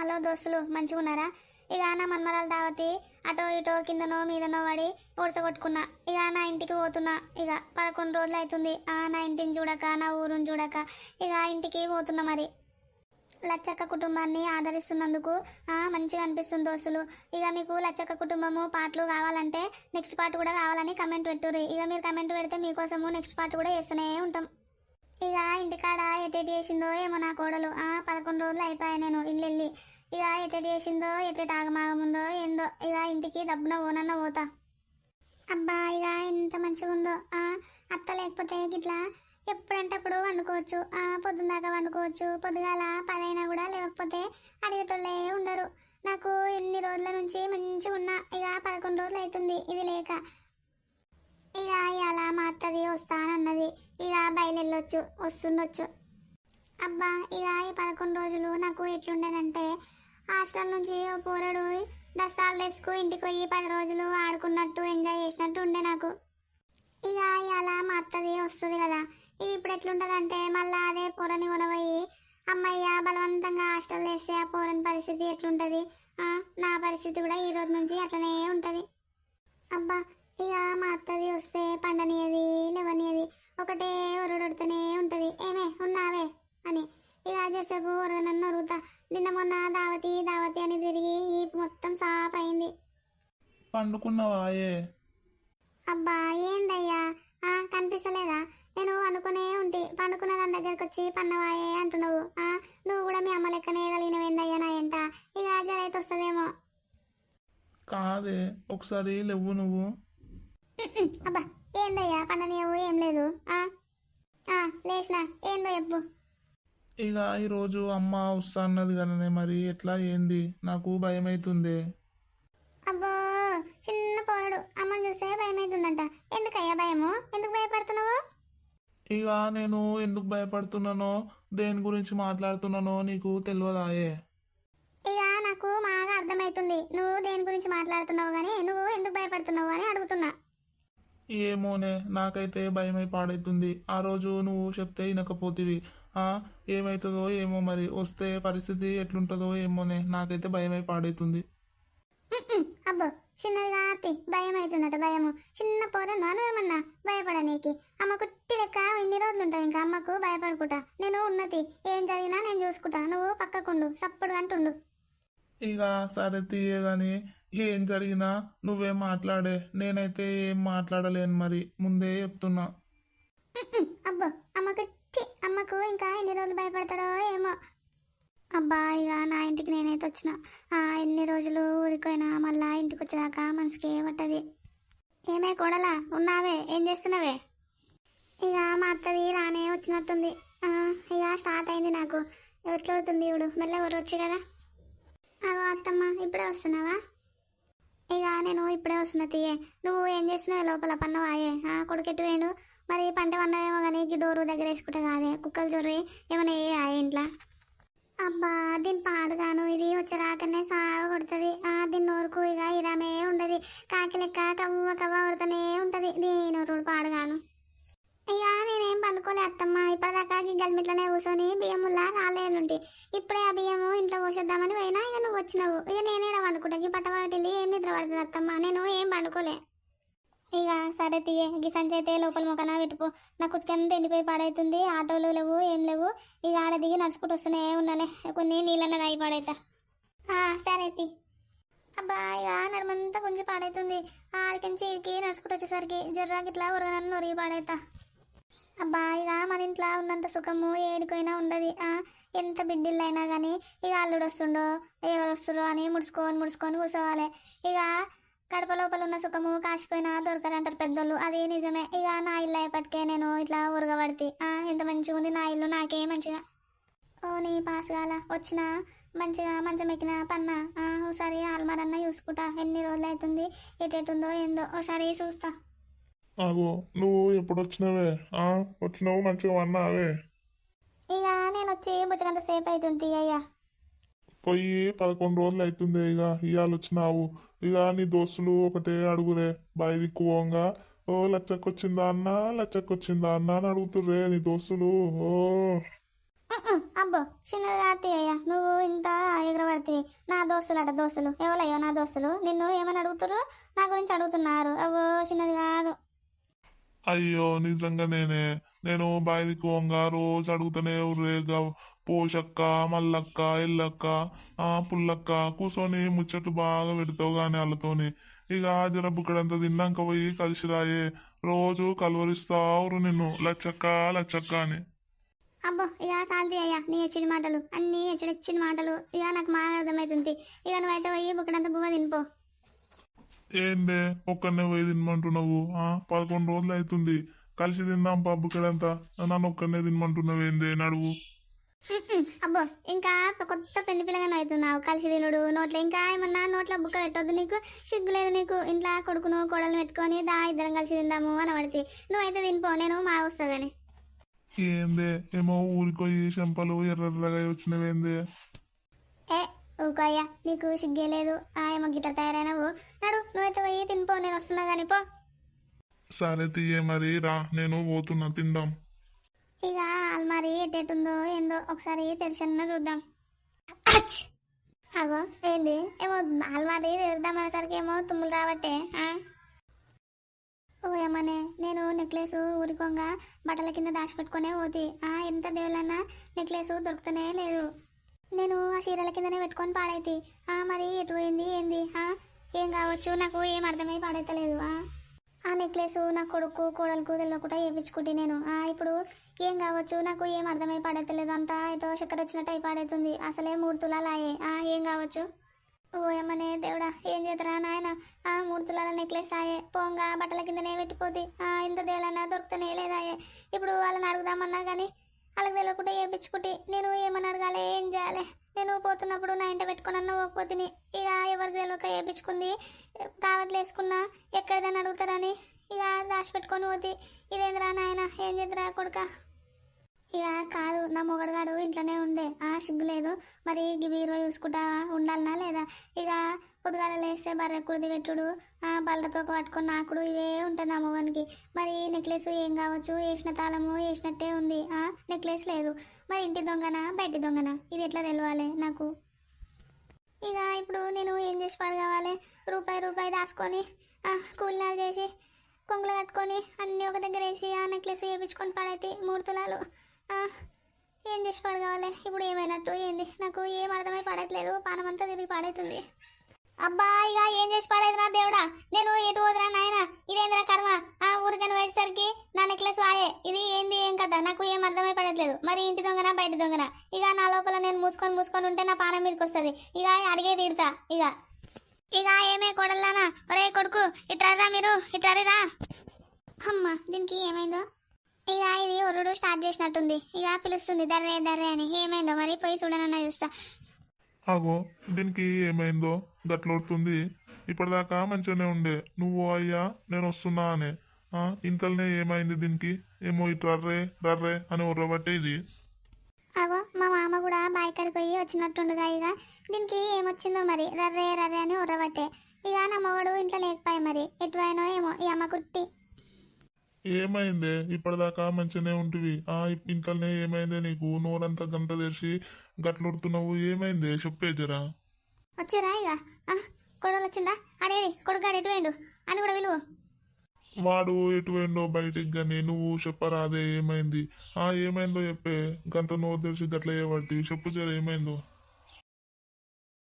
Hello దోస్తులు మంచిగా ఉన్నారా? ఇక నా మన్మరాలు దావతి అటో ఇటో కిందనో మీదనో పడి కొట్టుకున్నా. ఇక నా ఇంటికి పోతున్నా. ఇక 11 రోజులు అవుతుంది నా ఇంటిని చూడక, నా ఊరుని చూడక ఇక ఇంటికి పోతున్నా. మరి లచ్చక్క కుటుంబాన్ని ఆదరిస్తున్నందుకు మంచిగా అనిపిస్తుంది దోస్తులు. ఇక మీకు లచ్చక్క కుటుంబము పాటలు కావాలంటే నెక్స్ట్ పార్ట్ కూడా కావాలని కమెంట్ పెట్టుర్రి. ఇక మీరు కమెంట్ పెడితే మీకోసము నెక్స్ట్ పార్ట్ కూడా వేస్తూనే ఉంటాం. ఇక ఇంటికాడ ఎటెట్ చేసిందో ఏమో నా కోడలు 11 రోజులు అయిపోయాయి నేను ఇల్లు. ఇక ఎటెట్ చేసిందో ఎటెట్ ఆగమాగముందో ఏందో. ఇక ఇంటికి దబ్బున ఓనన్న పోతా. అబ్బా ఇక ఎంత మంచిగా ఉందో. అత్త లేకపోతే గిట్లా ఎప్పుడంటే అప్పుడు వండుకోవచ్చు. పొద్దున్న దాకా వండుకోవచ్చు. పొద్దుగాల 10 అయినా కూడా లేకపోతే అడిగేటోళ్ళే ఉండరు. నాకు ఎన్ని రోజుల నుంచి మంచిగా ఉన్నా. ఇక 11 రోజులు అవుతుంది ఇది లేక. ఇక ఇలా మా అత్తది వస్తానన్నది. ఇక బయలువెళ్ళొచ్చు, వస్తుండొచ్చు. అబ్బా ఇక ఈ 11 రోజులు నాకు ఎట్లుండేదంటే హాస్టల్ నుంచి ఓ పోరడు దసరాలు తెసుకు ఇంటికి పోయి 10 రోజులు ఆడుకున్నట్టు ఎంజాయ్ చేసినట్టు ఉండే నాకు. ఇక ఇలా మా అత్తది వస్తుంది కదా. ఇది ఇప్పుడు ఎట్లుంటదంటే మళ్ళా అదే పోరని కొనబోయి అమ్మయ్య బలవంతంగా హాస్టల్ వేస్తే ఆ పోరని పరిస్థితి ఎట్లుంటది. నా పరిస్థితి కూడా ఈ రోజు నుంచి అట్లనే ఉంటది. అబ్బా ఇక మా అత్తది వస్తే పండనియది లేవనియది, ఒకటే ఒరుడొడుతూనే ఉంటది. ఏమే ఉన్నావే అని. ఇక చేసేపు ఒరగనన్ను ఒరుగుతా. నిన్న మొన్న దావతి దావతి అని తిరిగి ఈ మొత్తం సాప్ అయింది. పండుకున్నావాయే? అబ్బా ఏందయ్యా కనిపిస్తలేదా? నేను అనుకునే ఉంటి పండుకున్న దాని దగ్గరకు వచ్చి పన్నవాయే అంటున్నావు. నువ్వు కూడా మీ అమ్మ లెక్కనే కలిగినవేందయ్యా నా ఎంట. ఇక జరైతే వస్తుందేమో. కాదే ఒకసారి లేవు నువ్వు. అబ్బా ఏందయ్యా పండనియవు ఏం లేదు. లేచినా ఏందో చెప్పు. ఇక ఈరోజు అమ్మ వస్తా అన్నది కదనే, మరి ఎట్లా ఏంది? నాకు భయం అవుతుంది. అబ్బో చిన్న పోరడు అమ్మని చూస్తే భయం అవుతుందంట. ఎందుకయ్యా భయము? ఎందుకు భయపడుతున్నావు? ఇక నేను ఎందుకు భయపడుతున్నానో, దేని గురించి మాట్లాడుతున్నానో నీకు తెలియదాయే? ఇక నాకు బాగా అర్థమవుతుంది నువ్వు దేని గురించి మాట్లాడుతున్నావు, కానీ నువ్వు ఎందుకు భయపడుతున్నావు అని అడుగుతున్నా. ఏమోనే, నాకైతే భయమై పాడైతుంది. ఆ రోజు నువ్వు చెప్తే వినకపోతివి. ఏమవుతుందో ఏమో, మరి వస్తే పరిస్థితి ఎట్లుంటుందో ఏమోనే, నాకైతే భయమై పాడైతుంది. అబ్బో చిన్నగా అత్తి భయం అవుతుందట. భయము చిన్న పోరను ఏమన్నా భయపడనీకి? అమ్మ కుట్టి లెక్క ఇన్ని రోజులు ఉంటావు ఇంకా అమ్మకు భయపడుకుంటా. నేను ఉన్నతి ఏం జరిగినా నేను చూసుకుంటా. నువ్వు పక్కకుండు సప్పుడు అంటుండు. ఇక సరే తీయే గాని ఏం జరిగినా నువ్వేం మాట్లాడే, నేనైతే ఏం మాట్లాడలేను. మరి ముందే చెప్తున్నా. అబ్బో అమ్మకు ఇంకా ఎన్ని రోజులు భయపడతాడో ఏమో. అబ్బా ఇక నా ఇంటికి నేనైతే వచ్చిన. ఎన్ని రోజులు ఊరిపోయినా మళ్ళా ఇంటికి వచ్చేదాకా మనసుకి పట్టది. ఏమే కోడలా ఉన్నావే? ఏం చేస్తున్నావే? ఇక మా అత్తది రానే వచ్చినట్టుంది. ఇక స్టార్ట్ అయింది నాకు. ఎట్లవుతుంది ఇవిడు మెల్ల ఊరొచ్చు కదా. అగో అత్తమ్మ ఇప్పుడే వస్తున్నావా? ఇక నేను ఇప్పుడే వస్తున్నా తీయే. నువ్వు ఏం చేస్తున్నావు లోపల పన్నవాయే? కొడుకెట్టు వేణు మరి పంట వన్నవేమో కానీ డోరు దగ్గర వేసుకుంటే కాదే కుక్కలు చొర్రి ఏమైనా ఏ ఇంట్లో. అబ్బా దీని పాడుగాను ఇది వచ్చి రాకనే సాగ కొడుతుంది. దీని నోరుకు ఇక ఇరామే ఉండదు. కాకి లెక్క కవ్వ కవ్వ కొడుతూనే ఉంటది దీని నోరు పాడుగాను. ఇక నేనేం పండుకోలే అత్తమ్మ. ఇప్పటిదాకా గిగ్గల్మిట్లనే కూర్చొని బియ్యముల్లా రాలేనుంటి. ఇప్పుడే ఆ బియ్యము ఇంట్లో పోసేద్దామని పోయినా ఇక నువ్వు వచ్చినావు. ఇక నేనేడా పండుకుంటా? ఈ పట్టవాటిల్లి ఏం నిద్ర పడుతుంది అత్తమ్మ. నేను ఏం పండుకోలే. ఇక సరే తీయే ఈ సంచి అయితే లోపల మొక్కన పెట్టుకో. నా కుతికెంత ఎండిపోయి పాడైతుంది. ఆటోలు లేవు ఏం లేవు. ఇక ఆడ దిగి నడుచుకుంటూ వస్తూనే ఉన్నానే. కొన్ని నీళ్ళన్న రాయి పాడైతా. సరే తీ. అబ్బా ఇక నడుమంతా కొంచెం పాడైతుంది. ఆడికించి ఇడికి నడుచుకుంటూ వచ్చేసరికి జర్రాకి ఇట్లా ఉరగనన్ను నొరిగి పాడైతా. అబ్బా ఇక మన ఇంట్లో ఉన్నంత సుఖము ఏడికైనా ఉండదు. ఎంత బిడ్డిళ్ళు అయినా కానీ ఇక అల్లుడు వస్తుండో ఎవరు వస్తుండో అని ముడుచుకొని కూర్చోవాలి. ఇక కడప లోపల ఉన్న సుఖము కాసిపోయినా దొరకరంటారు పెద్దోళ్ళు. అది నిజమే. ఇక నా ఇల్లు అయ్యేపటికే నేను ఇట్లా ఉరగబడితే ఎంత మంచిగా ఉంది నా ఇల్లు. నాకే మంచిగా నీ పాసుగాల వచ్చిన మంచిగా మంచం ఎక్కిన పన్నా. ఒకసారి ఆల్మారన్నా చూసుకుంటా. ఎన్ని రోజులు అవుతుంది ఎటెటుందో ఏందో ఒకసారి చూస్తా. అగో నువ్వు ఎప్పుడు వచ్చినావే? వచ్చినావు మంచిగా అన్నావే. ఇక నేను వచ్చి బుచ్చగంత సేపు అవుతుంది అయ్యా. పోయి 11 రోజులు అవుతుంది. ఇక ఇవాళ వచ్చినావు. ఇక నీ దోస్తులు ఒకటే అడుగురే బాయి దిక్కుపోంగా. ఓ లచ్చక్కొచ్చిందా అన్న అని అడుగుతుర్రే నీ దోస్తులు. అబ్బో చిన్నది అయ్యా నువ్వు ఇంత ఎగరబడతావు. పడుతుంది. నా దోస్తులు దోస్తులు ఎవరయ్యో నా దోస్తులు నిన్ను ఏమని అడుగుతారు? నా గురించి అడుగుతున్నారు. అవో చిన్నది కాదు. అయ్యో నిజంగా నేను బాయికి పోంగా రోజు అడుగుతానే ఉర్రేగా పోషక్క మల్లక్క ఎల్లక్క పుల్లక్క కూర్చొని ముచ్చట్లు బాగా పెడతావు గాని వాళ్ళతోని. ఇక జర బుక్కడంతా తిన్నాక పోయి కలిసి రాయే. రోజు కలవరిస్తావురు నిన్ను లచ్చక్క లచ్చక్క అని. అబ్బో ఇక సాల్తీ అయ్యా నీ హెచ్చడి మాటలు అన్నీ హెచ్చడిచ్చిన మాటలు. ఇక నాకు బాగా అర్థమవుతుంది. ఇక నువ్వైతే పోయి బుక్కడంతా బువ్వ తినిపో. ఏందే ఒక్కనే పోయి తినమంటున్నావు? 11 రోజులు అవుతుంది కలిసి తిందాం పబ్బుకడంతా. నన్ను ఒక్కనే తినమంటున్నావు ఏందే నడువు. అబ్బో ఇంకా కొత్త పెళ్లి పిల్లగానే అవుతున్నావు. కలిసి తినుడు నోట్లో ఇంకా ఏమన్నా నోట్లో బుక్క పెట్టొద్దు. నీకు సిగ్గులేదు నీకు? ఇంట్లో కొడుకును కోడలు పెట్టుకొని దా ఇద్దరం కలిసి తిందాము అని పడితే నువ్వైతే తినిపో, నేను మా వస్తుందని. ఏందే ఏమో ఊరికోయి చెంపలు ఎర్రగా వచ్చినవేందే? ఏ ఊకోయ్యా నీకు సిగ్గే లేదు. ఏమో గిట్ట తయారైనవు. నడు నువ్వైతే పోయి తినిపో, నేను వస్తున్నా కానీ పో. సరే తీయే మరి రా, నేను పోతున్నా తిందాం. ఇక అల్మారి ఎట్టేటుందో ఏందో ఒకసారి తెరిచన్నా చూద్దాం. అగో ఏంది ఏమో అల్మారి తెరుద్దామనేసరికి ఏమో తుమ్ములు రాబట్టే. ఓ ఏమనే నేను నెక్లెస్ ఊరికోంగా బట్టల కింద దాచిపెట్టుకునే పోతి. ఎంత దేవులన్నా నెక్లెస్ దొరుకుతూనే లేదు. నేను ఆ చీరల కిందనే పెట్టుకొని పాడైతే మరి ఎటు పోయింది ఏంది? ఏం కావచ్చు నాకు ఏం అర్థమై పాడైతలేదు. ఆ నెక్లెస్ నా కొడుకు కోడలకు తెలియకుండా వేయించుకుంటే నేను ఇప్పుడు ఏం కావచ్చు నాకు ఏం అర్థమై పాడైతలేదు. అంతా ఎటో చక్కెర వచ్చినట్టు అయి పాడైతుంది. అసలే 3 తులాలాయే. ఏం కావచ్చు? ఓ ఏమనే దేవుడా ఏం చేద్దరా నాయన? 3 తులాల నెక్లెస్ ఆయే పోంగా బట్టల కిందనే పెట్టిపోతే ఎంత దేవులన్నా దొరుకుతూనే లేదాయే. ఇప్పుడు వాళ్ళని అడుగుదామన్నా కానీ వాళ్ళకి తెలియకుండా వేయించుకుంటే నేను ఏమని అడగాలి? ఏం చేయాలి? నేను పోతున్నప్పుడు నా ఇంట పెట్టుకున్నా పోకపోతే ఇక ఎవరికి తెలియక వేయించుకుంది కావట్లు వేసుకున్నా ఎక్కడదని అడుగుతారని ఇక దాచిపెట్టుకొని పోతే ఇదేంద్రా నాయన ఏం చేద్దరా కొడుక? ఇక కాదు నా మొగడుగాడు ఇంట్లోనే ఉండే సిగ్గు లేదు. మరి బీరువా చూసుకుంటా ఉండాలనా లేదా? ఇక పొద్దుగాల లేస్తే బర్రె కుడిది పెట్టుడు బళ్ళతో పట్టుకొని నాకుడు ఇవే ఉంటుంది నా మొగనికి. మరి నెక్లెస్ ఏం కావచ్చు? వేసిన తాళము వేసినట్టే ఉంది. నెక్లెస్ లేదు. మరి ఇంటి దొంగనా బయటి దొంగనా ఇది ఎట్లా తెలవాలి నాకు? ఇక ఇప్పుడు నేను ఏం చేసి పడగావాలి? రూపాయి దాచుకొని కూలినాలు చేసి కొంగులు కట్టుకొని అన్నీ ఒక దగ్గర వేసి ఆ నెక్లెస్ వేయించుకొని పడైతే 3 తులాలు. ఏం చేసి పడగావాలి? ఇప్పుడు ఏమైనట్టు ఏంది? నాకు ఏం అర్థమై పడట్లేదు. పానమంతా తిరిగి పాడైతుంది. అబ్బా ఇక ఏం చేసి పడేదిరా దేవుడా? నేను ఎటు పోదురా నాయన? ఇదేంద్రా కర్మ? ఊరికని వేసేసరికి నా నెక్లెస్ వాయే. ఇది ఏంది ఏం కదా? నాకు ఏం అర్థమై పడట్లేదు. మరి ఇంటి దొంగనా బయట దొంగనా? ఇక నా లోపల నేను మూసుకొని ఉంటే నా పానం మీదకి వస్తుంది. ఇక అడిగే తీరుతా. ఇక ఏమే కొడల్లానా? ఒరే కొడుకు ఇట్రారా, మీరు ఇట్రారిరా. అమ్మ దీనికి ఏమైందో? ఇక ఇది ఒరుడు స్టార్ట్ చేసినట్టుంది. ఇక పిలుస్తుంది దర్రే దర్రే అని. ఏమైందో మరి పోయి చూడనన్నా చూస్తా. అగో దీనికి ఏమైందో గట్లవుతుంది? ఇప్పటిదాకా మంచిగానే ఉండే. నువ్వు అయ్యా నేను వస్తున్నా అనే ఇంతలోనే ఏమైంది దీనికి? ఏమో ఇటు రర్రే అని ఉర్రబట్టే ఇది. అగో మా మామ కూడా బాయికాడికి పోయి వచ్చినట్టుండగా ఇక దీనికి ఏమొచ్చిందో మరి రర్రే అని ఉర్రబట్టే. ఇక నా మొగడు ఇంట్లో లేకపోయా మరి ఎటు అయినో ఏమో ఈ అమ్మ కుట్టి. ఏమైందే? ఇప్పటిదాకా మంచిగానే ఉంటుంది. ఇంతలోనే ఏమైందే నీకు? నోరంతా గంట తెరిచి గట్లుడుతున్నావు. ఏమైందే చెప్పే జరా. వచ్చిరా ఇక కొడలు వచ్చిందా? అడేది కొడుకు ఎటు వేయండు అని కూడా విలువ. వాడు ఎటు పోయిండో బయటికి గానీ నువ్వు చెప్పరాదే ఏమైంది? ఏమైందో చెప్పే. గంట నోరు తెరిచి గట్ల చేయబట్టి చెప్పు జర ఏమైందో.